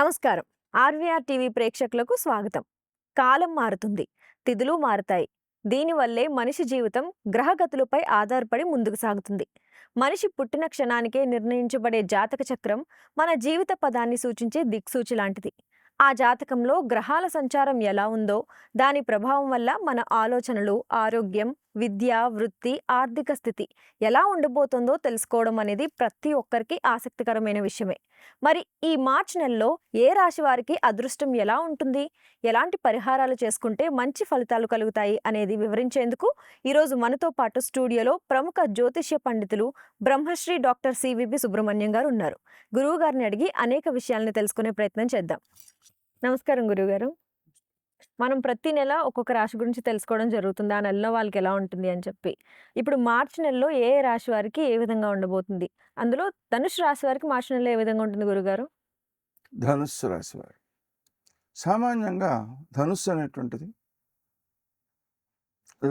నమస్కారం. RVR TV ప్రేక్షకులకు స్వాగతం. కాలం మారుతుంది, తిథులు మారుతాయి. దీనివల్లే మనిషి జీవితం గ్రహగతులపై ఆధారపడి ముందుకు సాగుతుంది. మనిషి పుట్టిన క్షణానికే నిర్ణయించబడే జాతక చక్రం మన జీవిత పదాన్ని సూచించే దిక్సూచి లాంటిది. ఆ జాతకంలో గ్రహాల సంచారం ఎలా ఉందో దాని ప్రభావం వల్ల మన ఆలోచనలు, ఆరోగ్యం, విద్య, వృత్తి, ఆర్థిక స్థితి ఎలా ఉండబోతుందో తెలుసుకోవడం అనేది ప్రతి ఒక్కరికి ఆసక్తికరమైన విషయమే. మరి ఈ మార్చి నెలలో ఏ రాశి వారికి అదృష్టం ఎలా ఉంటుంది, ఎలాంటి పరిహారాలు చేసుకుంటే మంచి ఫలితాలు కలుగుతాయి అనేది వివరించేందుకు ఈరోజు మనతో పాటు స్టూడియోలో ప్రముఖ జ్యోతిష్య పండితులు బ్రహ్మశ్రీ డాక్టర్ సివిబి సుబ్రహ్మణ్యం గారు ఉన్నారు. గురువు గారిని అడిగి అనేక విషయాలను తెలుసుకునే ప్రయత్నం చేద్దాం. నమస్కారం గురువుగారు. మనం ప్రతి నెల ఒక్కొక్క రాశి గురించి తెలుసుకోవడం జరుగుతుంది. ఆ నెలలో వాళ్ళకి ఎలా ఉంటుంది అని చెప్పి. ఇప్పుడు మార్చి నెలలో ఏ ఏ రాశి వారికి ఏ విధంగా ఉండబోతుంది? అందులో ధనుసు రాశి వారికి మార్చి నెలలో ఏ విధంగా ఉంటుంది గురుగారు? ధనుస్సు రాశి వారు సామాన్యంగా ధనుస్సు అనేటువంటిది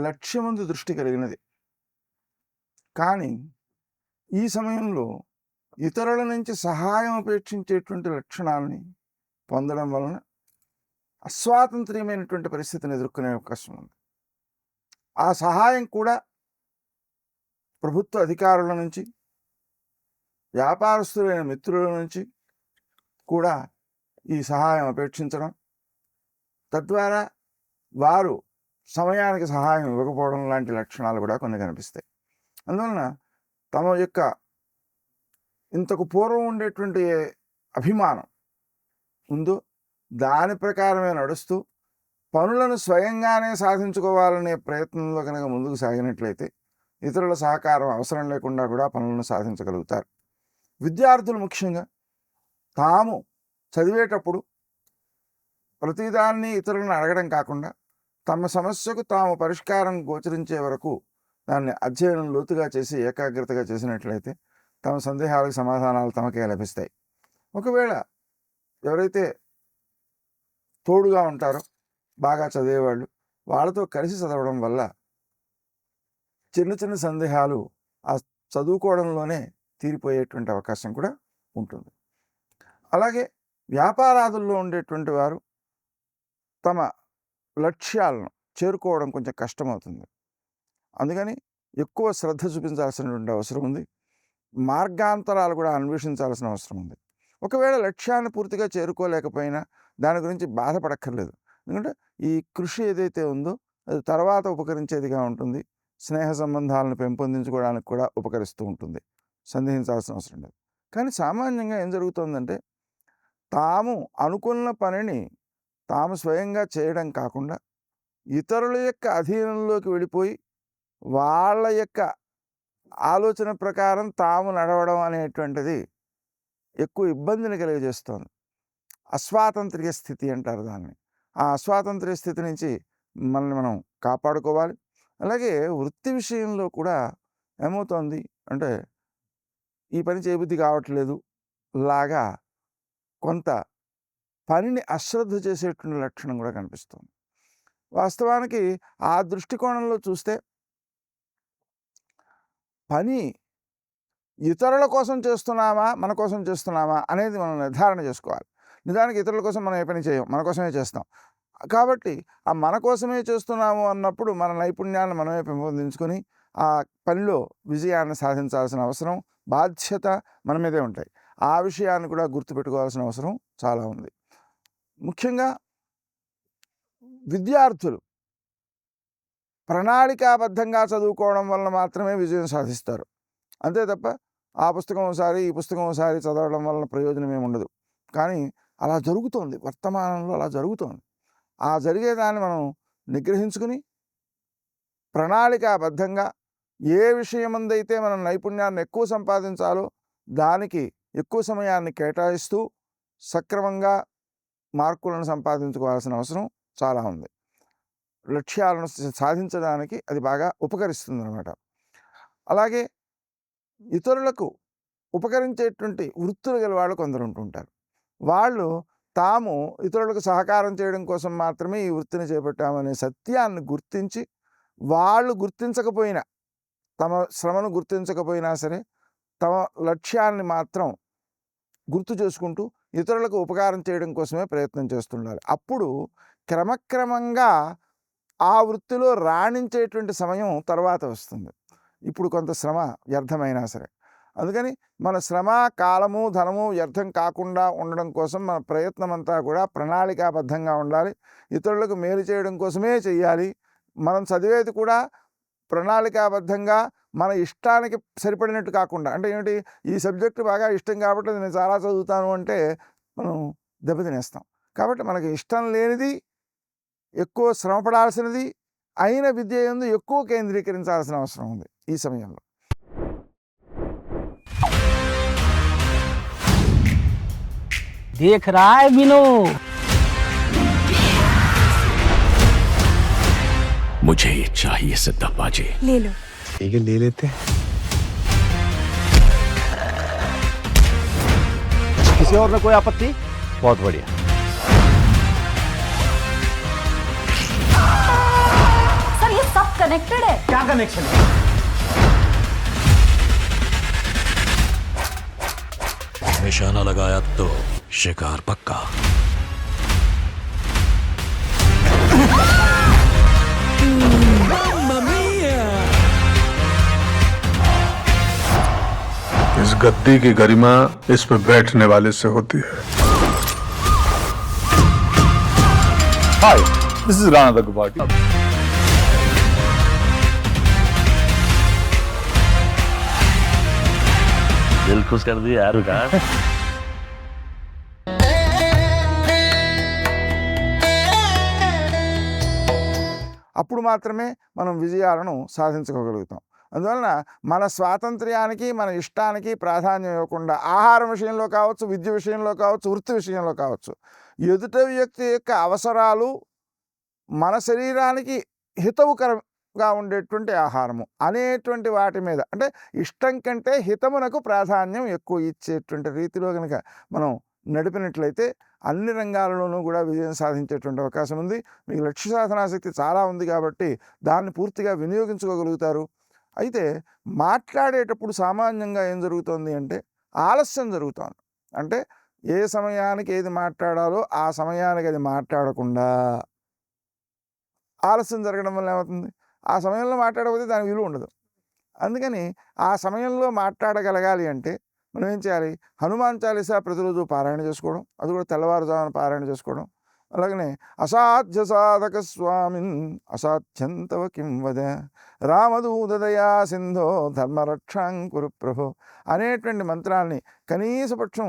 లక్ష్యమందు దృష్టి కలిగినది. కానీ ఈ సమయంలో ఇతరుల నుంచి సహాయం అపేక్షించేటువంటి లక్షణాలని పొందడం వలన అస్వాతంత్ర్యమైనటువంటి పరిస్థితిని ఎదుర్కొనే అవకాశం ఉంది. ఆ సహాయం కూడా ప్రభుత్వ అధికారుల నుంచి, వ్యాపారస్తులైన మిత్రుల నుంచి కూడా ఈ సహాయం అపేక్షించడం, తద్వారా వారు సమయానికి సహాయం ఇవ్వకపోవడం లాంటి లక్షణాలు కూడా కొన్ని కనిపిస్తాయి. అందువలన తమ యొక్క ఇంతకు పూర్వం ఉండేటువంటి అభిమానం ఉందో దాని ప్రకారమే నడుస్తూ పనులను స్వయంగానే సాధించుకోవాలనే ప్రయత్నంలో కనుక ముందుకు సాగినట్లయితే ఇతరుల సహకారం అవసరం లేకుండా కూడా పనులను సాధించగలుగుతారు. విద్యార్థులు ముఖ్యంగా తాము చదివేటప్పుడు ప్రతిదాన్ని ఇతరులను అడగడం కాకుండా తమ సమస్యకు తాము పరిష్కారం గోచరించే వరకు దాన్ని అధ్యయనం లోతుగా చేసి ఏకాగ్రతగా చేసినట్లయితే తమ సందేహాలకు సమాధానాలు తమకే లభిస్తాయి. ఒకవేళ ఎవరైతే తోడుగా ఉంటారో బాగా చదివేవాళ్ళు, వాళ్ళతో కలిసి చదవడం వల్ల చిన్న చిన్న సందేహాలు ఆ చదువుకోవడంలోనే తీరిపోయేటువంటి అవకాశం కూడా ఉంటుంది. అలాగే వ్యాపారాదుల్లో ఉండేటువంటి వారు తమ లక్ష్యాలను చేరుకోవడం కొంచెం కష్టమవుతుంది. అందుకని ఎక్కువ శ్రద్ధ చూపించాల్సినటువంటి అవసరం ఉంది. మార్గాంతరాలు కూడా అన్వేషించాల్సిన అవసరం ఉంది. ఒకవేళ లక్ష్యాన్ని పూర్తిగా చేరుకోలేకపోయినా దాని గురించి బాధపడక్కర్లేదు. ఎందుకంటే ఈ కృషి ఏదైతే ఉందో అది తర్వాత ఉపకరించేదిగా ఉంటుంది. స్నేహ సంబంధాలను పెంపొందించుకోవడానికి కూడా ఉపకరిస్తూ ఉంటుంది. సందేహించాల్సిన అవసరం లేదు. కానీ సామాన్యంగా ఏం జరుగుతుందంటే తాము అనుకున్న పనిని తాము స్వయంగా చేయడం కాకుండా ఇతరుల యొక్క అధీనంలోకి వెళ్ళిపోయి వాళ్ళ యొక్క ఆలోచన ప్రకారం తాము నడవడం అనేటువంటిది ఎక్కువ ఇబ్బందిని కలిగజేస్తోంది. అస్వాతంత్ర్య స్థితి అంటారు దాన్ని. ఆ అస్వాతంత్ర్య స్థితి నుంచి మనల్ని మనం కాపాడుకోవాలి. అలాగే వృత్తి విషయంలో కూడా ఏమవుతోంది అంటే ఈ పని చేయబుద్ధి కావట్లేదు లాగా కొంత పనిని అశ్రద్ధ చేసేటువంటి లక్షణం కూడా కనిపిస్తుంది. వాస్తవానికి ఆ దృష్టికోణంలో చూస్తే పని ఇతరుల కోసం చేస్తున్నామా మన కోసం చేస్తున్నామా అనేది మనం నిర్ధారణ చేసుకోవాలి. నిజానికి ఇతరుల కోసం మనం ఏ పని చేయం, మన కోసమే చేస్తాం. కాబట్టి ఆ మన కోసమే చేస్తున్నాము అన్నప్పుడు మన నైపుణ్యాన్ని మనమే పెంపొందించుకొని ఆ పనిలో విజయాన్ని సాధించాల్సిన అవసరం, బాధ్యత మన మీదే ఉంటాయి. ఆ విషయాన్ని కూడా గుర్తుపెట్టుకోవాల్సిన అవసరం చాలా ఉంది. ముఖ్యంగా విద్యార్థులు ప్రణాళికాబద్ధంగా చదువుకోవడం వలన మాత్రమే విజయం సాధిస్తారు. అంతే తప్ప ఆ పుస్తకం ఒకసారి ఈ పుస్తకం ఒకసారి చదవడం వలన ప్రయోజనం ఏమి ఉండదు. కానీ అలా జరుగుతోంది, వర్తమానంలో అలా జరుగుతోంది. ఆ జరిగేదాన్ని మనం నిగ్రహించుకుని ప్రణాళికాబద్ధంగా ఏ విషయమందైతే మనం నైపుణ్యాన్ని ఎక్కువ సంపాదించాలో దానికి ఎక్కువ సమయాన్ని కేటాయిస్తూ సక్రమంగా మార్కులను సంపాదించుకోవాల్సిన అవసరం చాలా ఉంది. లక్ష్యాలను సాధించడానికి అది బాగా ఉపకరిస్తుంది అన్నమాట. అలాగే ఇతరులకు ఉపకరించేటువంటి వృత్తులు గల వాళ్ళు కొందరు ఉంటుంటారు. వాళ్ళు తాము ఇతరులకు సహకారం చేయడం కోసం మాత్రమే ఈ వృత్తిని చేపట్టామనే సత్యాన్ని గుర్తించి వాళ్ళు గుర్తించకపోయినా, తమ శ్రమను గుర్తించకపోయినా సరే తమ లక్ష్యాన్ని మాత్రం గుర్తు చేసుకుంటూ ఇతరులకు ఉపకారం చేయడం కోసమే ప్రయత్నం చేస్తుండాలి. అప్పుడు క్రమక్రమంగా ఆ వృత్తిలో రాణించేటువంటి సమయం తర్వాత వస్తుంది. ఇప్పుడు కొంత శ్రమ వ్యర్థమైనా సరే. అందుకని మన శ్రమ, కాలము, ధనము వ్యర్థం కాకుండా ఉండడం కోసం మన ప్రయత్నమంతా కూడా ప్రణాళికాబద్ధంగా ఉండాలి. ఇతరులకు మేలు చేయడం కోసమే చెయ్యాలి. మనం చదివేది కూడా ప్రణాళికాబద్ధంగా మన ఇష్టానికి సరిపడినట్టు కాకుండా, అంటే ఏమిటి, ఈ సబ్జెక్టు బాగా ఇష్టం కాబట్టి అది నేను చాలా చదువుతాను అంటే మనం దెబ్బతినేస్తాం. కాబట్టి మనకి ఇష్టం లేనిది, ఎక్కువ శ్రమ పడాల్సినది అయిన విద్య యందు ఎక్కువ కేంద్రీకరించాల్సిన అవసరం ఉంది ఈ సమయంలో. देख रहा है बिनो? मुझे ये चाहिए सिद्धप्पा जी। ले लो। ठीक है, ले लेते हैं। किसी और में कोई आपत्ति? बहुत बढ़िया। सर ये सब कनेक्टेड है। क्या कनेक्शन है? निशाना लगाया तो शिकार पक्का। इस गद्दी की गरिमा इस पे बैठने वाले से होती है। Hi, this is Rana Daggubati. दिल खुश कर दिया यार विकास। అప్పుడు మాత్రమే మనం విజయాలను సాధించుకోగలుగుతాం. అందువలన మన స్వాతంత్ర్యానికి, మన ఇష్టానికి ప్రాధాన్యం ఇవ్వకుండా ఆహారం విషయంలో కావచ్చు, విద్య విషయంలో కావచ్చు, వృత్తి విషయంలో కావచ్చు, ఎదుట వ్యక్తి యొక్క అవసరాలు మన శరీరానికి హితవుకరంగా ఉండేటువంటి ఆహారము అనేటువంటి వాటి మీద, అంటే ఇష్టం కంటే హితమునకు ప్రాధాన్యం ఎక్కువ ఇచ్చేటువంటి రీతిలో కనుక మనం నడిపినట్లయితే అన్ని రంగాలలోనూ కూడా విజయం సాధించేటువంటి అవకాశం ఉంది. మీకు లక్ష్య సాధనాశక్తి చాలా ఉంది కాబట్టి దాన్ని పూర్తిగా వినియోగించుకోగలుగుతారు. అయితే మాట్లాడేటప్పుడు సామాన్యంగా ఏం జరుగుతుంది అంటే ఆలస్యం జరుగుతుంది. అంటే ఏ సమయానికి ఏది మాట్లాడాలో ఆ సమయానికి అది మాట్లాడకుండా ఆలస్యం జరగడం వల్ల ఏమవుతుంది, ఆ సమయంలో మాట్లాడకపోతే దానికి విలువ ఉండదు. అందుకని ఆ సమయంలో మాట్లాడగలగాలి అంటే మనం ఏం చేయాలి, హనుమాన్ చాలీసా ప్రతిరోజు పారాయణ చేసుకోవడం, అది కూడా తెల్లవారుజామున పారాయణ చేసుకోవడం. అలాగనే అసాధ్య సాధక స్వామిన్ అసాధ్యంతవ కిం వద రామదూతదయా సింధో ధర్మరక్షాంకురు ప్రభో అనేటువంటి మంత్రాల్ని కనీసపక్షం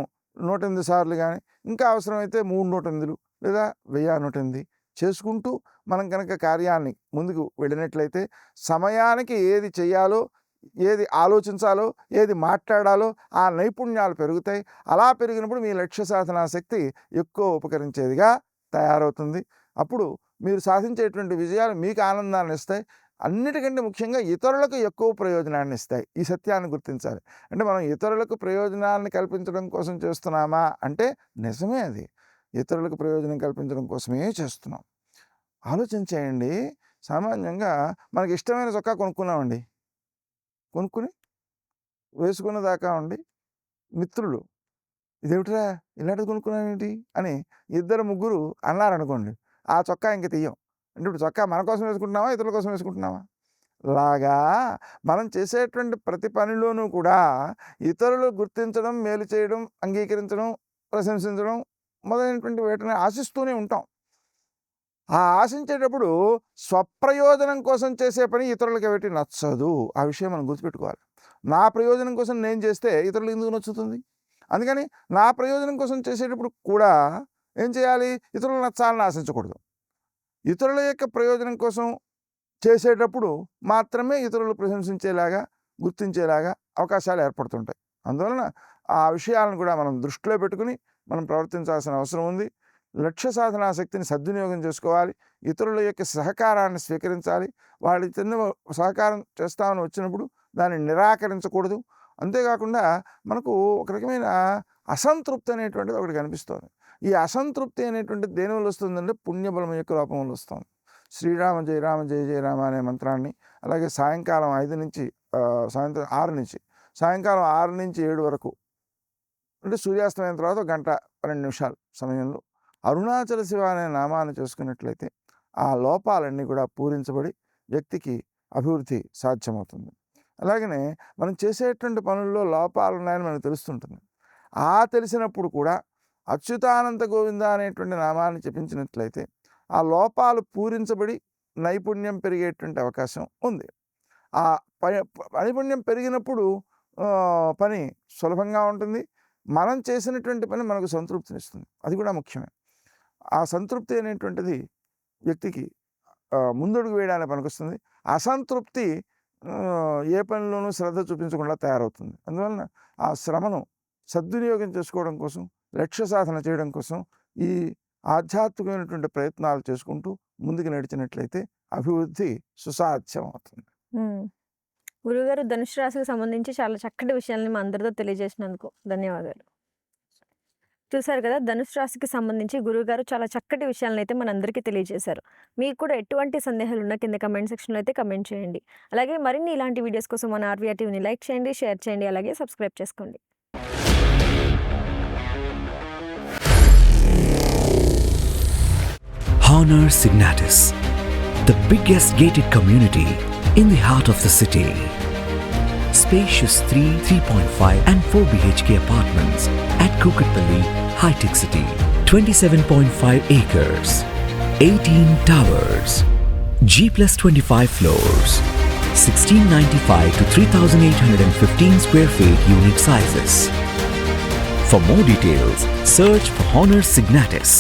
108 సార్లు కానీ, ఇంకా అవసరమైతే 308 లేదా 1001 చేసుకుంటూ మనం కనుక కార్యాన్ని ముందుకు వెళ్ళినట్లయితే సమయానికి ఏది చేయాలో, ఏది ఆలోచించాలో, ఏది మాట్లాడాలో ఆ నైపుణ్యాలు పెరుగుతాయి. అలా పెరిగినప్పుడు మీ లక్ష్య సాధనా శక్తి ఎక్కువ ఉపకరించేదిగా తయారవుతుంది. అప్పుడు మీరు సాధించేటువంటి విజయాలు మీకు ఆనందాన్ని ఇస్తాయి. అన్నిటికంటే ముఖ్యంగా ఇతరులకు ఎక్కువ ప్రయోజనాన్ని ఇస్తాయి. ఈ సత్యాన్ని గుర్తించాలి. అంటే మనం ఇతరులకు ప్రయోజనాన్ని కల్పించడం కోసం చేస్తున్నామా అంటే నిజమే, అది ఇతరులకు ప్రయోజనం కల్పించడం కోసమే చేస్తున్నాం. ఆలోచించేయండి. సామాన్యంగా మనకి ఇష్టమైన చొక్కా కొనుక్కున్నామండి, కొనుక్కుని వేసుకున్న దాకా ఉండి మిత్రులు ఇదేమిట్రా ఇలాంటిది కొనుక్కున్నావేంటి అని 2-3 అన్నారనుకోండి, ఆ చొక్కా ఇంక తీయం. అంటే ఇప్పుడు చొక్కా మన కోసం వేసుకుంటున్నావా, ఇతరుల కోసం వేసుకుంటున్నావా? లాగా మనం చేసేటువంటి ప్రతి పనిలోనూ కూడా ఇతరులు గుర్తించడం, మేలు చేయడం, అంగీకరించడం, ప్రశంసించడం మొదలైనటువంటి వాటిని ఆశిస్తూనే ఉంటాం. ఆ ఆశించేటప్పుడు స్వప్రయోజనం కోసం చేసే పని ఇతరులకి ఏమిటి నచ్చదు. ఆ విషయం మనం గుర్తుపెట్టుకోవాలి. నా ప్రయోజనం కోసం నేను చేస్తే ఇతరులకు ఎందుకు నచ్చుతుంది? అందుకని నా ప్రయోజనం కోసం చేసేటప్పుడు కూడా ఏం చేయాలి, ఇతరులు నచ్చాలని ఆశించకూడదు. ఇతరుల యొక్క ప్రయోజనం కోసం చేసేటప్పుడు మాత్రమే ఇతరులు ప్రశంసించేలాగా, గుర్తించేలాగా అవకాశాలు ఏర్పడుతుంటాయి. అందువలన ఆ విషయాలను కూడా మనం దృష్టిలో పెట్టుకుని మనం ప్రవర్తించాల్సిన అవసరం ఉంది. లక్ష్య సాధనా శక్తిని సద్వినియోగం చేసుకోవాలి. ఇతరుల యొక్క సహకారాన్ని స్వీకరించాలి. వాళ్ళు చిన్న సహకారం చేస్తామని వచ్చినప్పుడు దాన్ని నిరాకరించకూడదు. అంతేకాకుండా మనకు ఒక రకమైన అసంతృప్తి అనేటువంటిది ఒకటి కనిపిస్తుంది. ఈ అసంతృప్తి అనేటువంటిది దేనివల్ల వస్తుందంటే పుణ్యబలం యొక్క లోపం వల్ల వస్తుంది. శ్రీరామ జయ రామ జయ జయ రామ అనే మంత్రాన్ని, అలాగే సాయంకాలం 5 నుంచి సాయంత్రం 6 నుంచి సాయంకాలం 6 నుంచి 7 వరకు అంటే సూర్యాస్తమయం తర్వాత 1:12 సమయంలో అరుణాచల శివ అనే నామాన్ని చేసుకున్నట్లయితే ఆ లోపాలన్నీ కూడా పూరించబడి వ్యక్తికి అభివృద్ధి సాధ్యమవుతుంది. అలాగనే మనం చేసేటువంటి పనుల్లో లోపాలు ఉన్నాయని మనకు తెలుస్తుంటుంది. తెలిసినప్పుడు కూడా అచ్యుతానంత గోవింద అనేటువంటి నామాన్ని జపించినట్లయితే ఆ లోపాలు పూరించబడి నైపుణ్యం పెరిగేటువంటి అవకాశం ఉంది. ఆ నైపుణ్యం పెరిగినప్పుడు పని సులభంగా ఉంటుంది. మనం చేసినటువంటి పని మనకు సంతృప్తినిస్తుంది. అది కూడా ముఖ్యమే. ఆ సంతృప్తి అనేటువంటిది వ్యక్తికి ముందడుగు వేయడానికి పనికొస్తుంది. అసంతృప్తి ఏ పనిలోనూ శ్రద్ధ చూపించకుండా తయారవుతుంది. అందువలన ఆ శ్రమను సద్వినియోగం చేసుకోవడం కోసం, లక్ష్య సాధన చేయడం కోసం ఈ ఆధ్యాత్మికమైనటువంటి ప్రయత్నాలు చేసుకుంటూ ముందుకు నడిచినట్లయితే అభివృద్ధి సుసాధ్యం అవుతుంది. గురుగారు, ధనుసు రాశికి సంబంధించి చాలా చక్కటి విషయాల్ని మా అందరితో తెలియజేసినందుకు ధన్యవాదాలు. చూసారు కదా, ధనుసు రాశికి సంబంధించి గురువుగారు చాలా చక్కటి విషయాలను అయితే మనందరికీ తెలియజేశారు. మీకు కూడా ఎటువంటి సందేహాలు ఉన్నా కింద కమెంట్ సెక్షన్లో అయితే కమెంట్ చేయండి. అలాగే మరిన్ని ఇలాంటి వీడియోస్ కోసం మన ఆర్వీఆర్ టీవీని లైక్ చేయండి, షేర్ చేయండి, అలాగే సబ్స్క్రైబ్ చేసుకోండి. Honor Signatus, the biggest gated community in the heart of the city. Spacious 3, 3.5 and 4 BHK apartments at Kukatpalli, High-Tech City. 27.5 acres, 18 towers, G+25 floors, 1695 to 3815 square feet unit sizes. For more details, search for Honor Signatus.